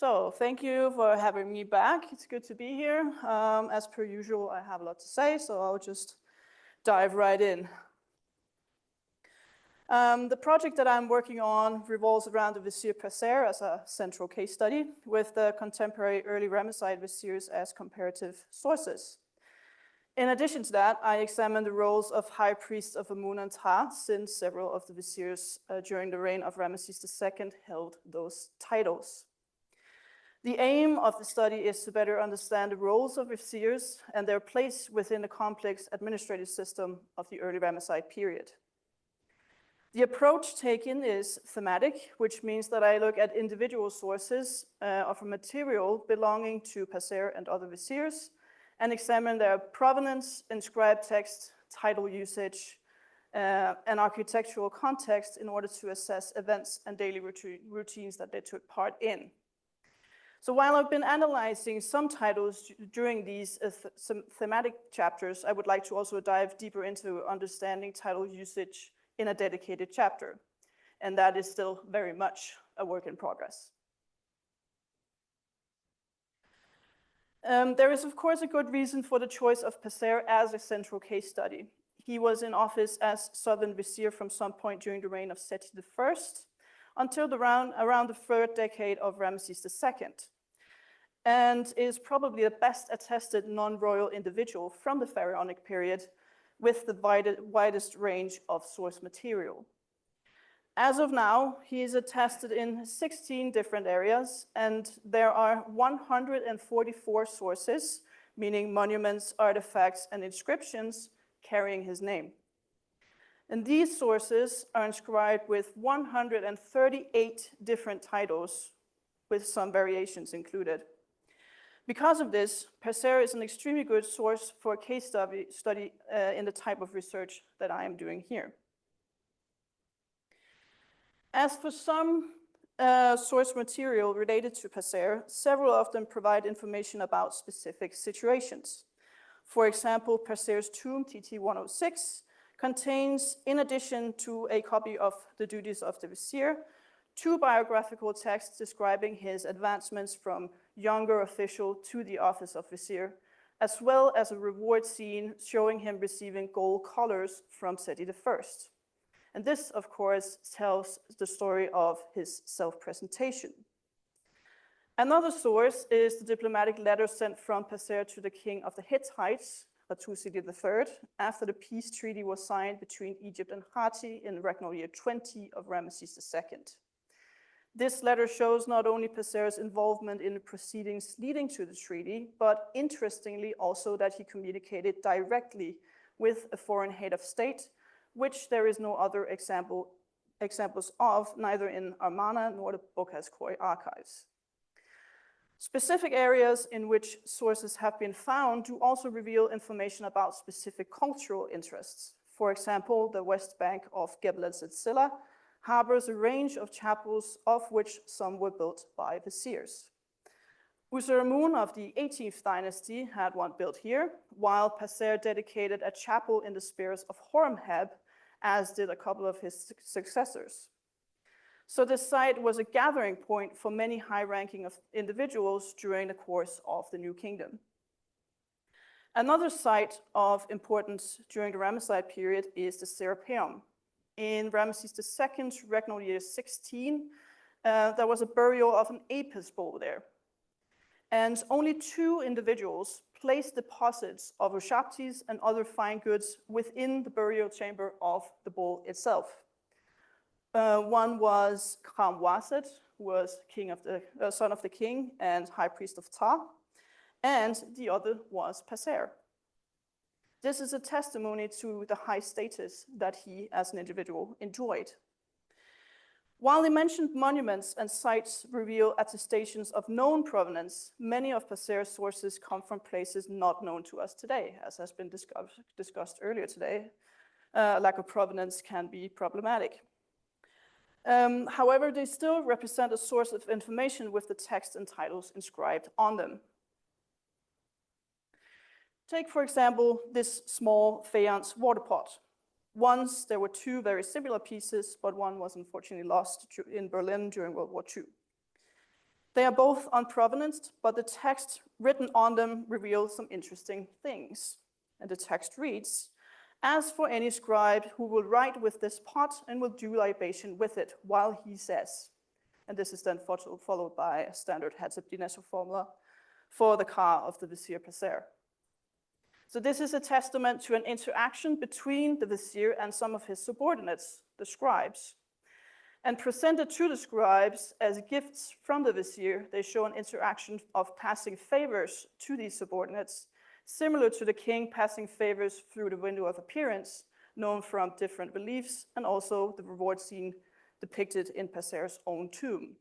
So thank you for having me back. It's good to be here. As per usual, I have a lot to say, so I'll just dive right in. The project that I'm working on revolves around the vizier Passer as a central case study, with the contemporary early Ramesside viziers as comparative sources. In addition to that, I examined the roles of high priests of Amun and Ra, since several of the viziers during the reign of Ramesses II held those titles. The aim of the study is to better understand the roles of viziers and their place within the complex administrative system of the early Ramesside period. The approach taken is thematic, which means that I look at individual sources of a material belonging to Passer and other viziers and examine their provenance, inscribed text, title usage, and architectural context in order to assess events and daily routines that they took part in. So while I've been analyzing some titles during these some thematic chapters, I would like to also dive deeper into understanding title usage in a dedicated chapter. And that is still very much a work in progress. There is, of course, a good reason for the choice of Passer as a central case study. He was in office as Southern Vizier from some point during the reign of Seti I until around the third decade of Ramesses II, and is probably the best attested non-royal individual from the Pharaonic period with the widest range of source material. As of now, he is attested in 16 different areas, and there are 144 sources, meaning monuments, artifacts, and inscriptions carrying his name. And these sources are inscribed with 138 different titles, with some variations included. Because of this, Passer is an extremely good source for a case study in the type of research that I am doing here. As for some source material related to Passer, several of them provide information about specific situations. For example, Passer's tomb, TT 106, contains, in addition to a copy of the duties of the vizier, 2 biographical texts describing his advancements from younger official to the office of vizier, as well as a reward scene showing him receiving gold collars from Seti I. And this, of course, tells the story of his self-presentation. Another source is the diplomatic letter sent from Passer to the king of the Hittites, Hattusili III, after the peace treaty was signed between Egypt and Hatti in regnal year 20 of Ramesses II. This letter shows not only Passer's involvement in the proceedings leading to the treaty, but interestingly also that he communicated directly with a foreign head of state, which there is no other examples of, neither in Armana nor the Boghaz-Köi archives. Specific areas in which sources have been found do also reveal information about specific cultural interests. For example, the west bank of Gebel el-Silsila harbors a range of chapels, of which some were built by viziers. Usur-Amun of the 18th dynasty had one built here, while Passer dedicated a chapel in the spheres of Horemheb, as did a couple of his successors. So this site was a gathering point for many high-ranking individuals during the course of the New Kingdom. Another site of importance during the Ramesside period is the Serapeum. In Ramesses II's regnal year 16, there was a burial of an Apis bull there. And only 2 individuals placed deposits of Ushaptis and other fine goods within the burial chamber of the bull itself. One was Khamwaset, who was son of the king and high priest of Ptah, and the other was Passer. This is a testimony to the high status that he, as an individual, enjoyed. While the mentioned monuments and sites reveal attestations of known provenance, many of Passer's sources come from places not known to us today, as has been discussed earlier today. Lack of provenance can be problematic. However, they still represent a source of information with the text and titles inscribed on them. Take, for example, this small faience water pot. Once there were 2 very similar pieces, but one was unfortunately lost in Berlin during World War II. They are both unprovenanced, but the text written on them reveals some interesting things. And the text reads, "As for any scribe who will write with this pot and will do libation with it while he says," and this is then followed by a standard Hatshepsut formula for the car of the vizier Passer. So this is a testament to an interaction between the vizier and some of his subordinates, the scribes. And presented to the scribes as gifts from the vizier, they show an interaction of passing favors to these subordinates, similar to the king passing favors through the window of appearance, known from different reliefs, and also the reward scene depicted in Passer's own tomb.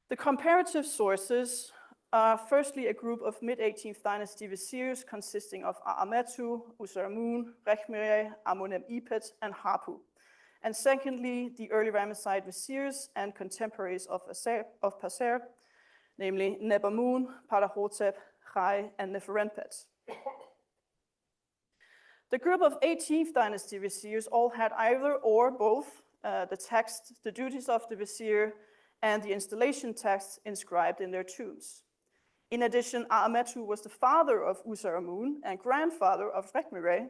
The comparative sources are firstly a group of mid-18th dynasty viziers consisting of Aametu, Usaramun, Rekhmire, Amunem-Ipet, and Hapu. And secondly, the early Ramesside viziers and contemporaries of Passer, namely Nebamun, Padahotep, Rai, and Neferenpet. The group of 18th dynasty viziers all had either or both the text, the duties of the vizier, and the installation texts inscribed in their tombs. In addition, Aametu was the father of Usaramun and grandfather of Rekhmire,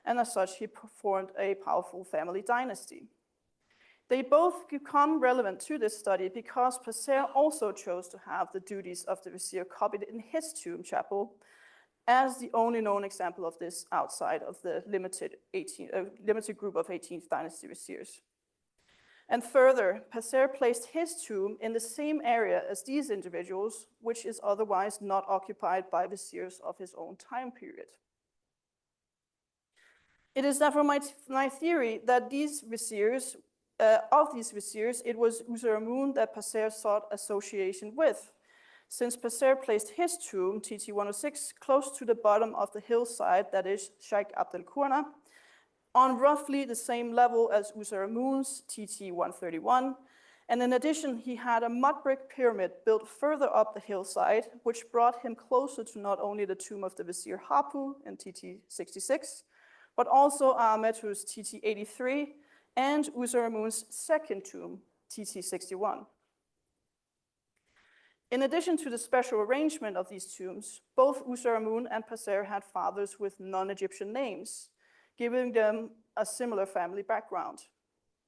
and as such, he formed a powerful family dynasty. They both become relevant to this study because Passer also chose to have the duties of the vizier copied in his tomb chapel, as the only known example of this outside of the limited group of 18th dynasty viziers. And further, Passer placed his tomb in the same area as these individuals, which is otherwise not occupied by viziers of his own time period. It is therefore my theory that these viziers, it was Usaramun that Passer sought association with, since Passer placed his tomb, TT 106, close to the bottom of the hillside, that is Sheikh Abdel Qurna, on roughly the same level as Usaramun's TT 131. And in addition, he had a mud brick pyramid built further up the hillside, which brought him closer to not only the tomb of the vizier Hapu in TT 66, but also Aametu's TT 83 and Usaramun's second tomb, TT 61. In addition to the special arrangement of these tombs, both Usaramun and Passer had fathers with non-Egyptian names, giving them a similar family background.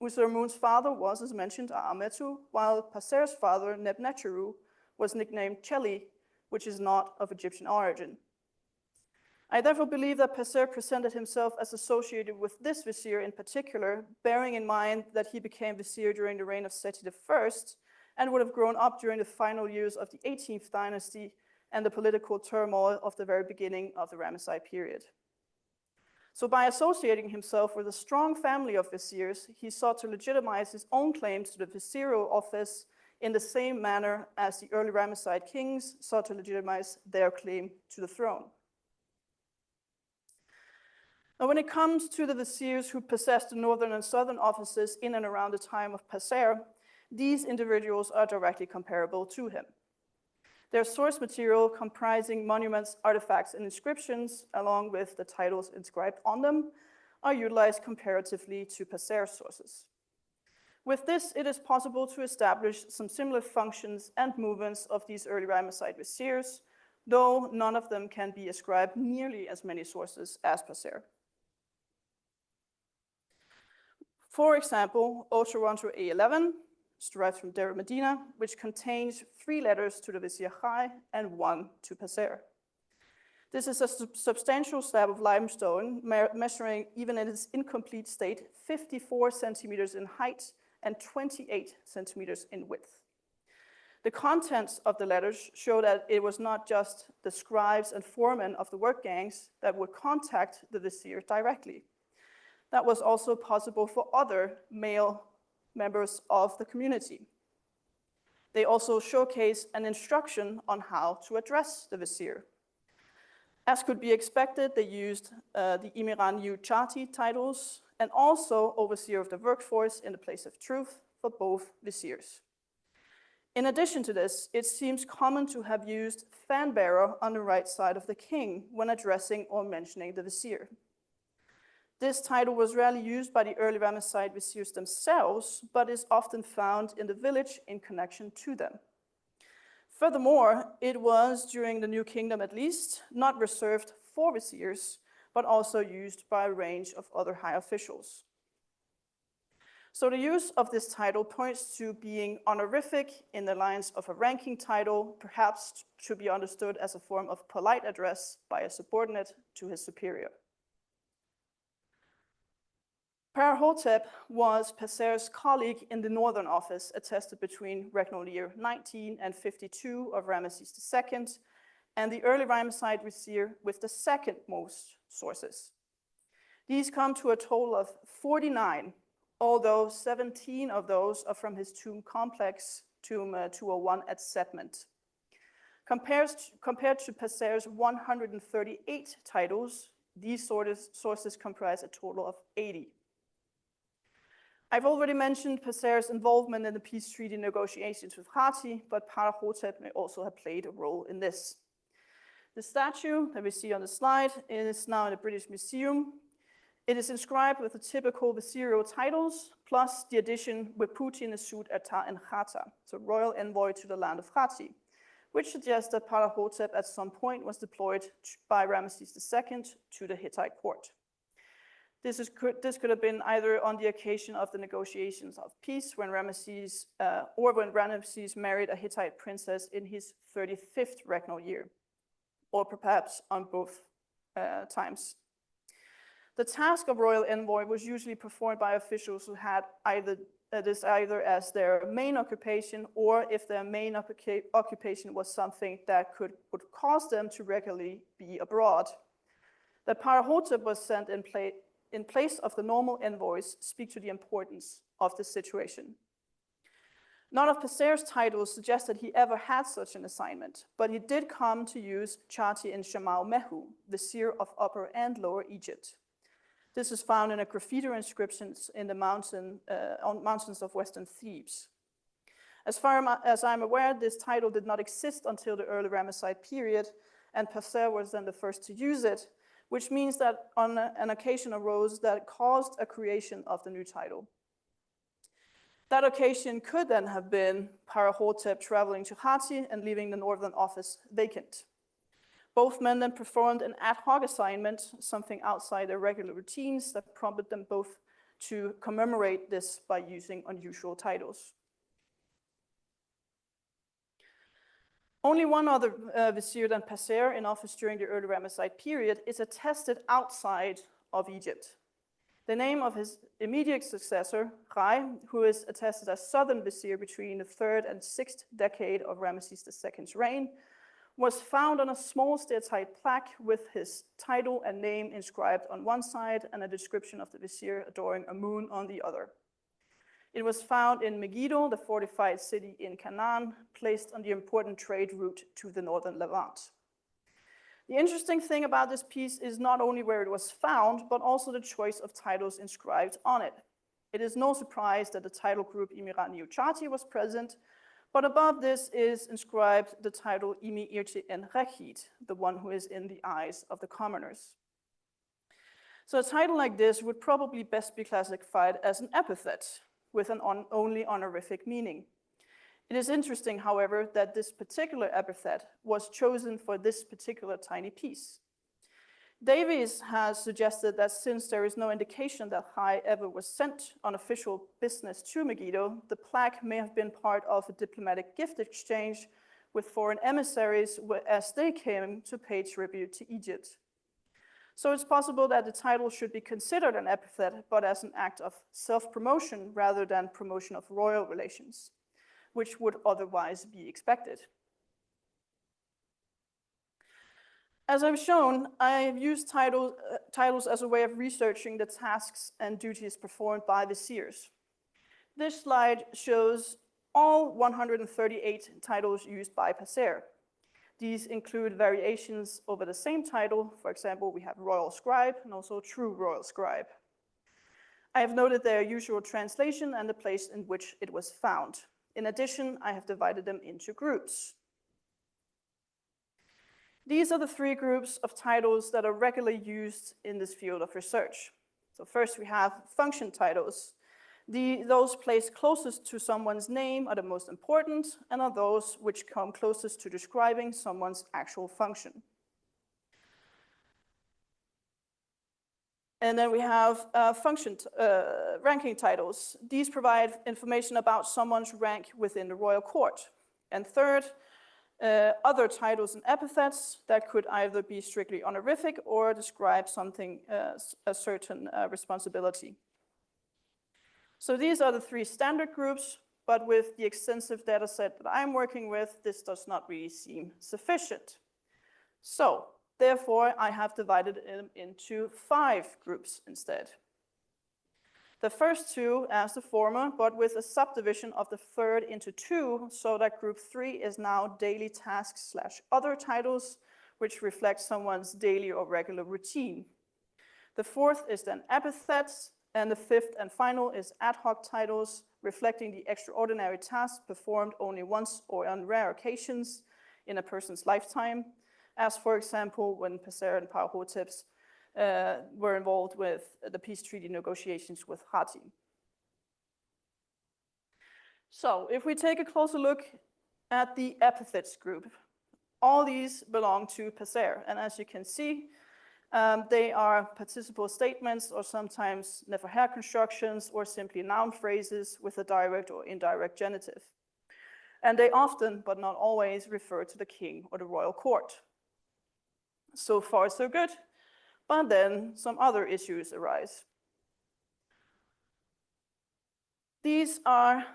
Usaramun's father was, as mentioned, Aametu, while Passer's father, Nebnecheru, was nicknamed Cheli, which is not of Egyptian origin. I therefore believe that Passer presented himself as associated with this vizier in particular, bearing in mind that he became vizier during the reign of Seti I and would have grown up during the final years of the 18th dynasty and the political turmoil of the very beginning of the Ramesside period. So by associating himself with a strong family of viziers, he sought to legitimize his own claims to the vizierial office in the same manner as the early Ramesside kings sought to legitimize their claim to the throne. Now, when it comes to the viziers who possessed the northern and southern offices in and around the time of Passer, these individuals are directly comparable to him. Their source material comprising monuments, artifacts, and inscriptions, along with the titles inscribed on them, are utilized comparatively to Passer's sources. With this, it is possible to establish some similar functions and movements of these early Ramesside viziers, though none of them can be ascribed nearly as many sources as Passer. For example, Otoronto A11 is derived from Der Medina, which contains 3 letters to the vizier Rai and 1 to Passer. This is a substantial slab of limestone measuring, even in its incomplete state, 54 centimeters in height and 28 centimeters in width. The contents of the letters show that it was not just the scribes and foremen of the work gangs that would contact the vizier directly. That was also possible for other male members of the community. They also showcase an instruction on how to address the vizier. As could be expected, they used the Imiran Yu Chati titles and also overseer of the workforce in the place of truth for both viziers. In addition to this, it seems common to have used fan bearer on the right side of the king when addressing or mentioning the vizier. This title was rarely used by the early Ramesside viziers themselves, but is often found in the village in connection to them. Furthermore, it was, during the New Kingdom at least, not reserved for viziers, but also used by a range of other high officials. So the use of this title points to being honorific in the lines of a ranking title, perhaps to be understood as a form of polite address by a subordinate to his superior. Ptahhotep was Passer's colleague in the Northern Office, attested between regnal year 19 and 52 of Ramesses II, and the early Ramesside vizier with the second most sources. These come to a total of 49, although 17 of those are from his tomb complex, tomb 201 at Sedment. Compared to Passer's 138 titles, these sources comprise a total of 80. I've already mentioned Passer's involvement in the peace treaty negotiations with Hatti, but Ptahhotep may also have played a role in this. The statue that we see on the slide is now in the British Museum. It is inscribed with the typical vizierial titles, plus the addition Weputi Nesut Ata en Khata, so royal envoy to the land of Hatti, which suggests that Ptahhotep at some point was deployed by Ramesses II to the Hittite court. This could have been either on the occasion of the negotiations of peace when Ramesses married a Hittite princess in his 35th regnal year, or perhaps on both times. The task of royal envoy was usually performed by officials who had this either as their main occupation, or if their main occupation was something that would cause them to regularly be abroad. That Ptahhotep was sent in place of the normal envoys speak to the importance of the situation. None of Passer's titles suggest that he ever had such an assignment, but he did come to use Chati in Shamal Mehu, vizier of Upper and Lower Egypt. This is found in a graffiti inscriptions in the mountains of Western Thebes. As far as I'm aware, this title did not exist until the early Ramesside period, and Passer was then the first to use it, which means that an occasion arose that caused a creation of the new title. That occasion could then have been Ptahhotep traveling to Hatti and leaving the Northern Office vacant. Both men then performed an ad hoc assignment, something outside their regular routines that prompted them both to commemorate this by using unusual titles. Only one other vizier than Passer in office during the early Ramesside period is attested outside of Egypt. The name of his immediate successor, Rai, who is attested as southern vizier between the 3rd and 6th decade of Ramesses II's reign, was found on a small steatite plaque with his title and name inscribed on one side and a description of the vizier adoring a moon on the other. It was found in Megiddo, the fortified city in Canaan, placed on the important trade route to the northern Levant. The interesting thing about this piece is not only where it was found, but also the choice of titles inscribed on it. It is no surprise that the title group Imirat Niuchati was present, but above this is inscribed the title Imi Irti en Rechit, the one who is in the eyes of the commoners. So a title like this would probably best be classified as an epithet, with an only honorific meaning. It is interesting, however, that this particular epithet was chosen for this particular tiny piece. Davies has suggested that since there is no indication that Rai ever was sent on official business to Megiddo, the plaque may have been part of a diplomatic gift exchange with foreign emissaries as they came to pay tribute to Egypt. So it's possible that the title should be considered an epithet, but as an act of self-promotion rather than promotion of royal relations, which would otherwise be expected. As I've shown, I've used titles as a way of researching the tasks and duties performed by viziers. This slide shows all 138 titles used by Passer. These include variations over the same title. For example, we have royal scribe and also true royal scribe. I have noted their usual translation and the place in which it was found. In addition, I have divided them into groups. These are the 3 groups of titles that are regularly used in this field of research. So first we have function titles. Those placed closest to someone's name are the most important and are those which come closest to describing someone's actual function. And then we have ranking titles. These provide information about someone's rank within the royal court. And third, other titles and epithets that could either be strictly honorific or describe something, a certain responsibility. So these are the three standard groups, but with the extensive data set that I'm working with, this does not really seem sufficient. So therefore, I have divided them into 5 groups instead. The first 2 as the former, but with a subdivision of the third into 2, so that group 3 is now daily tasks / other titles, which reflect someone's daily or regular routine. The fourth is then epithets, and the fifth and final is ad hoc titles, reflecting the extraordinary tasks performed only once or on rare occasions in a person's lifetime, as for example, when Passer and Pau-Hotep were involved with the peace treaty negotiations with Hati. So if we take a closer look at the epithets group, all these belong to Passer, and as you can see, they are participle statements or sometimes never-hair constructions or simply noun phrases with a direct or indirect genitive. And they often, but not always, refer to the king or the royal court. So far, so good, but then some other issues arise. These are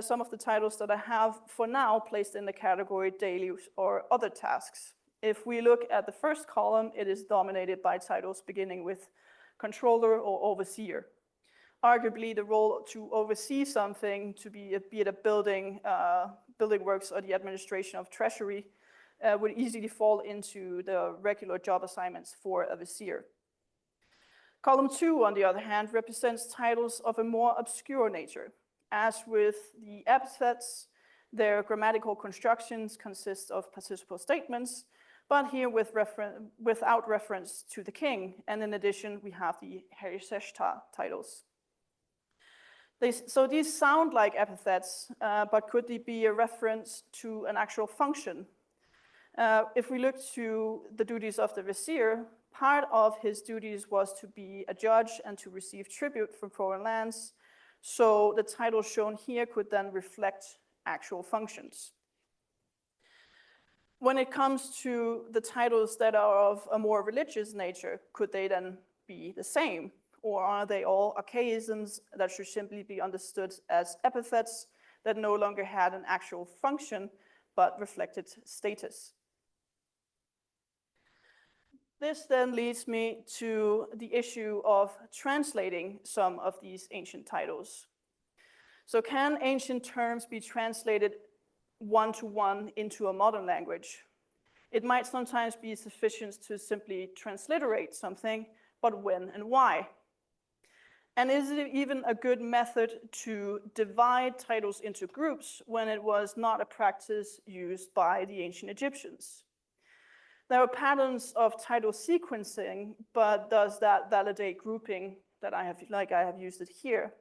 some of the titles that I have for now placed in the category daily or other tasks. If we look at the first column, it is dominated by titles beginning with controller or overseer. Arguably, the role to oversee something, to be it a building, building works or the administration of treasury, would easily fall into the regular job assignments for a vizier. Column 2, on the other hand, represents titles of a more obscure nature. As with the epithets, their grammatical constructions consist of participle statements, but here without reference to the king. And in addition, we have the Herisheshta titles. So these sound like epithets, but could they be a reference to an actual function? If we look to the duties of the vizier, part of his duties was to be a judge and to receive tribute from foreign lands. So the title shown here could then reflect actual functions. When it comes to the titles that are of a more religious nature, could they then be the same? Or are they all archaisms that should simply be understood as epithets that no longer had an actual function, but reflected status? This then leads me to the issue of translating some of these ancient titles. So can ancient terms be translated one-to-one into a modern language? It might sometimes be sufficient to simply transliterate something, but when and why? And is it even a good method to divide titles into groups when it was not a practice used by the ancient Egyptians? There are patterns of title sequencing, but does that validate grouping that I have used it here?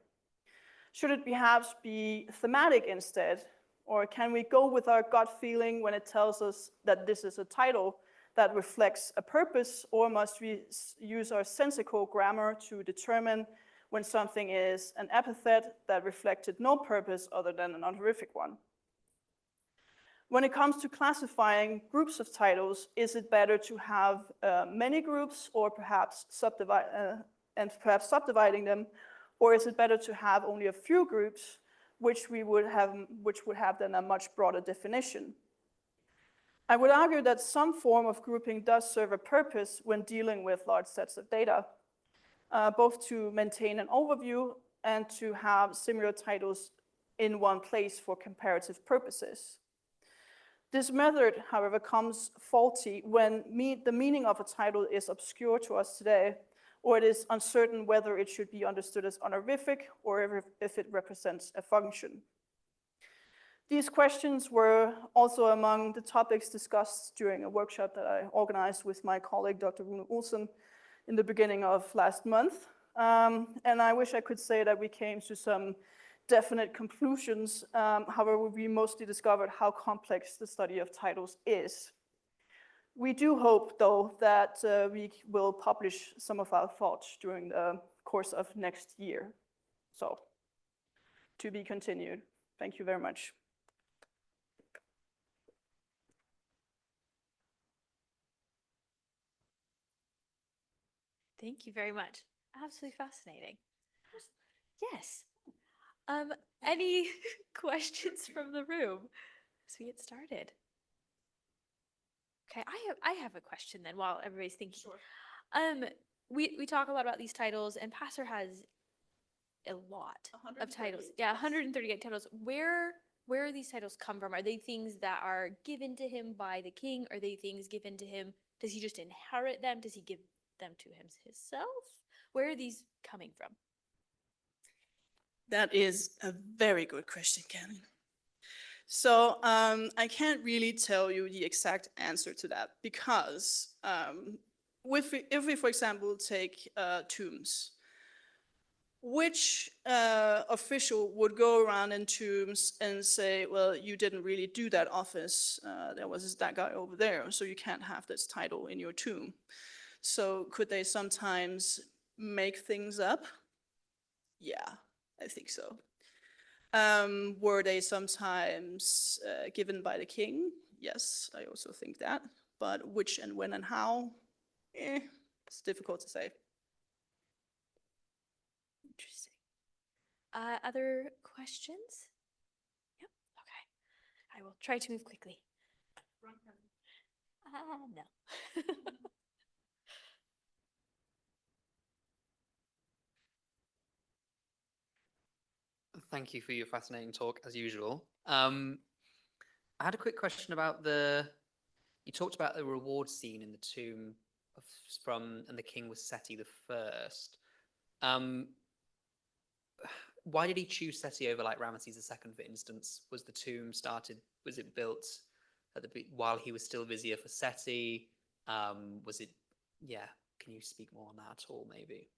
Should it perhaps be thematic instead? Or can we go with our gut feeling when it tells us that this is a title that reflects a purpose, or must we use our sensical grammar to determine when something is an epithet that reflected no purpose other than an honorific one? When it comes to classifying groups of titles, is it better to have many groups or perhaps subdividing them? Or is it better to have only a few groups which would have then a much broader definition? I would argue that some form of grouping does serve a purpose when dealing with large sets of data, both to maintain an overview and to have similar titles in one place for comparative purposes. This method, however, comes faulty when the meaning of a title is obscure to us today, or it is uncertain whether it should be understood as honorific or if it represents a function. These questions were also among the topics discussed during a workshop that I organized with my colleague, Dr. Rune Olsen, in the beginning of last month. And I wish I could say that we came to some definite conclusions. However, we mostly discovered how complex the study of titles is. We do hope, though, that we will publish some of our thoughts during the course of next year. So, to be continued. Thank you very much. Thank you very much. Absolutely fascinating. Yes. Any questions from the room as we get started? Okay, I have a question then while everybody's thinking. Sure. We talk a lot about these titles, and Passer has a lot of titles. Yeah, 138 titles. Where are these titles come from? Are they things that are given to him by the king? Are they things given to him? Does he just inherit them? Does he give them to himself? Where are these coming from? That is a very good question, Canon. So I can't really tell you the exact answer to that because if we, for example, take tombs, which official would go around in tombs and say, well, you didn't really do that office. There was that guy over there, so you can't have this title in your tomb. So could they sometimes make things up? Yeah, I think so. Were they sometimes given by the king? Yes, I also think that. But which and when and how? It's difficult to say. Interesting. Other questions? Yep. Okay. I will try to move quickly. No. Thank you for your fascinating talk, as usual. I had a quick question about you talked about the reward scene in the tomb and the king was Seti the First. Why did he choose Seti over like Ramesses II, for instance? Was it built while he was still vizier for Seti? Can you speak more on that at all, maybe?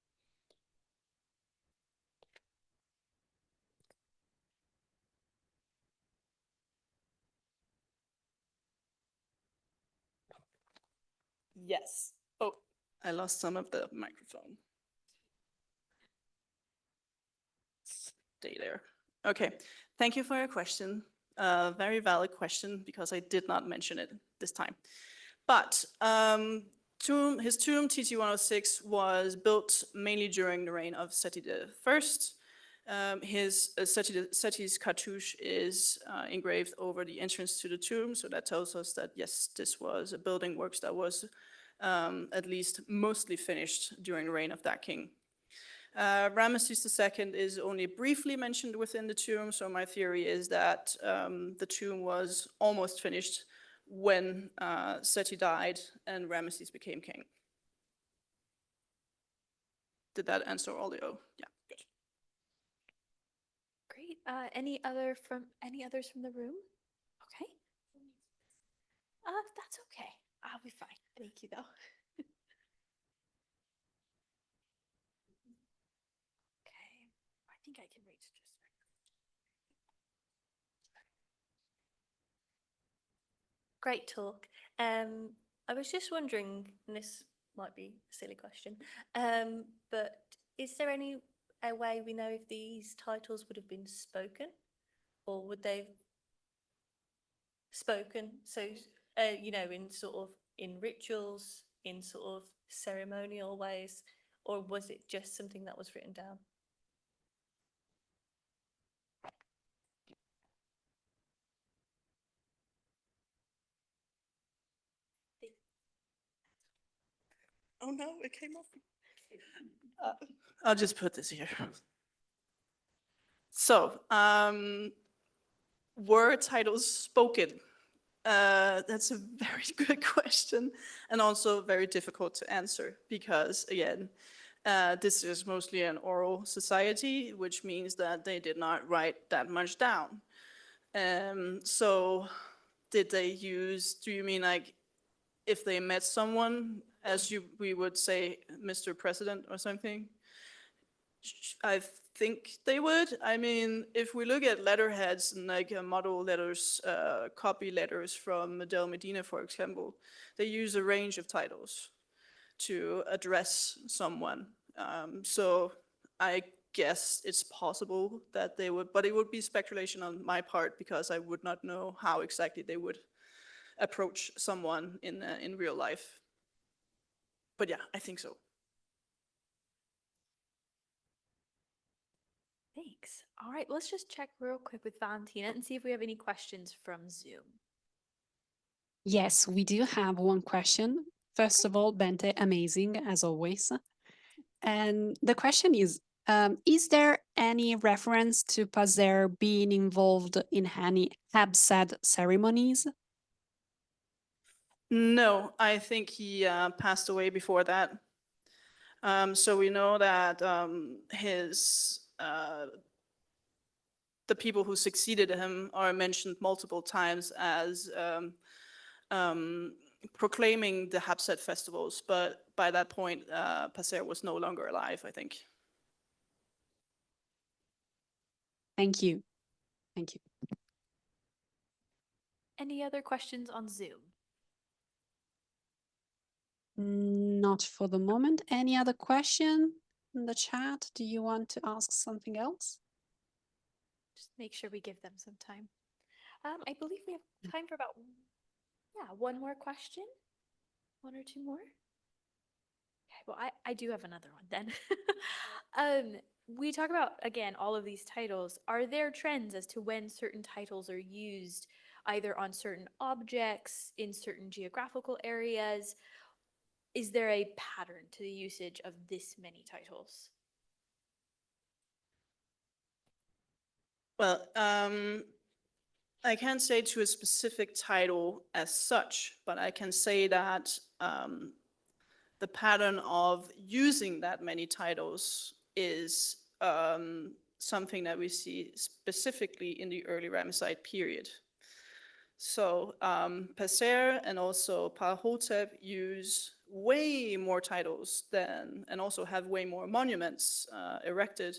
Yes. Oh, I lost some of the microphone. Stay there. Okay, thank you for your question. Very valid question because I did not mention it this time. But his tomb, TT-106, was built mainly during the reign of Seti I. Seti's cartouche is engraved over the entrance to the tomb, so that tells us that yes, this was a building works that was at least mostly finished during the reign of that king. Ramesses II is only briefly mentioned within the tomb, so my theory is that the tomb was almost finished when Seti died and Ramesses became king. Did that answer all the? Oh, yeah, good. Great. Any others from the room? Okay. That's okay. I'll be fine. Thank you, though. Okay. I think I can reach just. Great talk. I was just wondering, and this might be a silly question, but is there any way we know if these titles would have been spoken, or would they have spoken? So, in rituals, in sort of ceremonial ways, or was it just something that was written down? Oh no, it came off. I'll just put this here. So, were titles spoken? That's a very good question and also very difficult to answer because, again, this is mostly an oral society, which means that they did not write that much down. So did they use, do you mean like if they met someone, as we would say, Mr. President or something? I think they would. I mean, if we look at letterheads and like model letters, copy letters from Del Medina, for example, they use a range of titles to address someone. So I guess it's possible that they would, but it would be speculation on my part because I would not know how exactly they would approach someone in real life. But yeah, I think so. Thanks. All right, let's just check real quick with Valentina and see if we have any questions from Zoom. Yes, we do have one question. First of all, Bente, amazing as always. And the question is there any reference to Pazer being involved in any Habsad ceremonies? No, I think he passed away before that. So we know that the people who succeeded him are mentioned multiple times as proclaiming the Habsat festivals, but by that point, Pazer was no longer alive, I think. Thank you. Thank you. Any other questions on Zoom? Not for the moment. Any other question in the chat? Do you want to ask something else? Just make sure we give them some time. I believe we have time for about, one more question. One or two more. Okay, well, I do have another one then. We talk about, again, all of these titles. Are there trends as to when certain titles are used either on certain objects, in certain geographical areas? Is there a pattern to the usage of this many titles? Well, I can't say to a specific title as such, but I can say that the pattern of using that many titles is something that we see specifically in the early Ramesside period. So Pazer and also Pahotep use way more titles than, and also have way more monuments erected,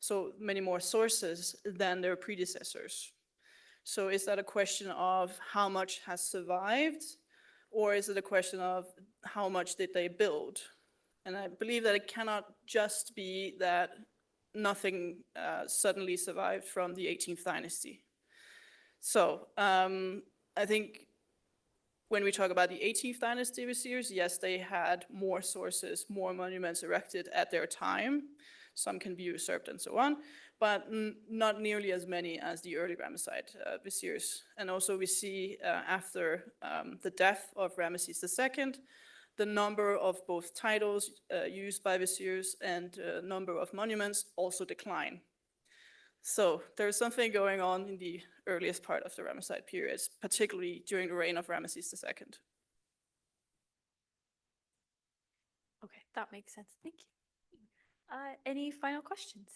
so many more sources than their predecessors. So is that a question of how much has survived, or is it a question of how much did they build? And I believe that it cannot just be that nothing suddenly survived from the 18th dynasty. So I think when we talk about the 18th dynasty viziers, yes, they had more sources, more monuments erected at their time. Some can be usurped and so on, but not nearly as many as the early Ramesside viziers. And also we see after the death of Ramesses II, the number of both titles used by viziers and number of monuments also decline. So there's something going on in the earliest part of the Ramesside period, particularly during the reign of Ramesses II. Okay, that makes sense. Thank you. Any final questions?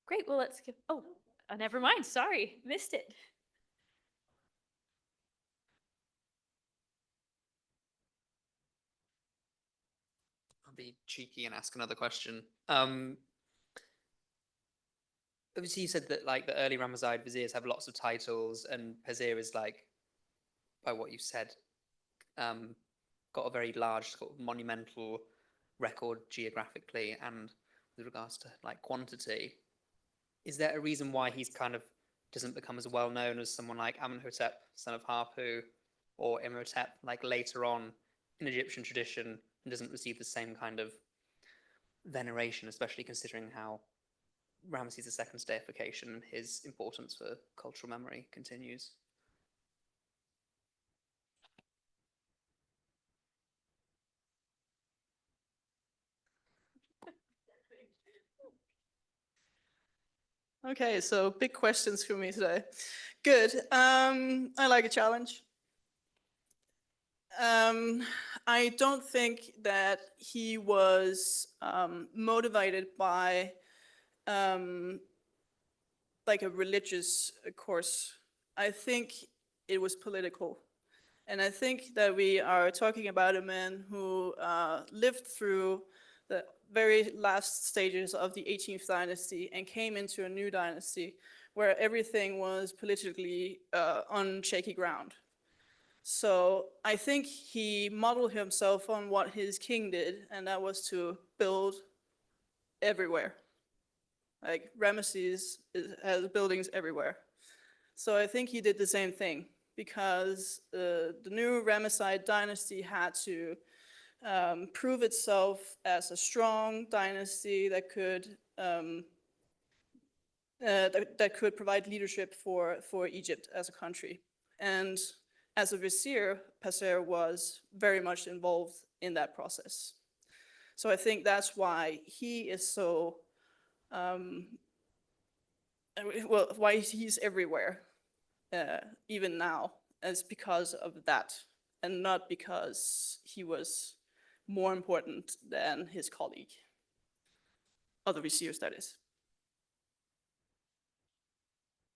Great, well, let's give, never mind, sorry, missed it. I'll be cheeky and ask another question. Obviously, you said that like the early Ramesside viziers have lots of titles, and Pazer is like, by what you said, got a very large sort of monumental record geographically and with regards to like quantity. Is there a reason why he's kind of doesn't become as well known as someone like Amenhotep, son of Harpu, or Imhotep, like later on in Egyptian tradition, and doesn't receive the same kind of veneration, especially considering how Ramesses II's deification, his importance for cultural memory continues? Okay, so big questions for me today. Good. I like a challenge. I don't think that he was motivated by like a religious course. I think it was political. And I think that we are talking about a man who lived through very last stages of the 18th dynasty and came into a new dynasty where everything was politically on shaky ground. So I think he modeled himself on what his king did, and that was to build everywhere. Like Ramesses has buildings everywhere. So I think he did the same thing, because the new Ramesside dynasty had to prove itself as a strong dynasty that could provide leadership for Egypt as a country. And as a vizier, Passer was very much involved in that process. So I think that's why he is so, why he's everywhere, even now, is because of that, and not because he was more important than his colleague, other viziers, that is.